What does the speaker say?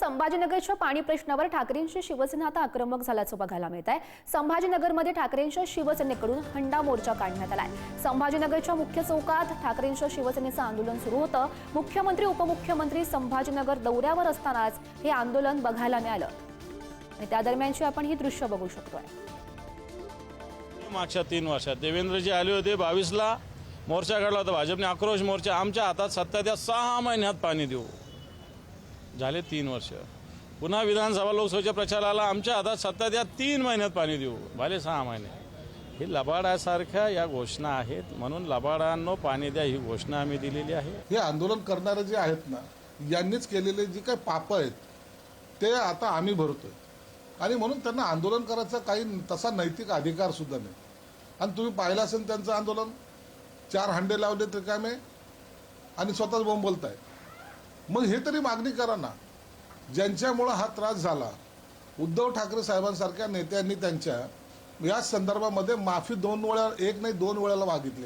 संभाजीनगरच्या पाणी प्रश्नावर ठाकरेंची शिवसेना आता आक्रमक झाल्याचं बघायला मिळत आहे। संभाजीनगरमध्ये ठाकरेंच्या शिवसेनेकडून हंडा मोर्चा काढण्यात आलाय। संभाजीनगरच्या मुख्य चौकात ठाकरेंच्या शिवसेनेचं आंदोलन सुरू होतं। मुख्यमंत्री उपमुख्यमंत्री संभाजीनगर दौऱ्यावर असतानाच हे आंदोलन बघायला मिळालं आणि त्या दरम्यानची आपण ही दृश्य बघू शकतोय। मागच्या 3 वर्षात देवेंद्रजी आले होते, 22ला मोर्चा काढला होता भाजपने, आक्रोश मोर्चा। आमच्या हातात सत्ता द्या, 6 महिन्यात पाणी देऊ। झाले 3 वर्ष, पुन्हा विधानसभा लोकसभेच्या प्रचाराला आमच्या हातात सत्ता द्या, 3 महिन्यात पाणी देऊ, झाले 6 महिने। ही लबाडासारख्या या घोषणा आहेत, म्हणून लबाडांनो पाणी द्या ही घोषणा आम्ही दिलेली आहे। हे आंदोलन करणारे जे आहेत ना, यांनीच केलेले जे काही पाप आहेत ते आता आम्ही भरतोय आणि म्हणून त्यांना आंदोलन करायचा काही तसा नैतिक अधिकार सुद्धा नाही। आणि तुम्ही पाहिलं असेल त्यांचं आंदोलन, 4 हंडे लावले रिकामे आणि स्वतःच बोंब बोलताय। मग हे तरी मागणी करा ना, ज्यांच्यामुळं हा त्रास झाला। उद्धव ठाकरे साहेबांसारख्या नेत्यांनी त्यांच्या या संदर्भामध्ये माफी 2 वेळा, एक नाही 2 वेळेला मागितली।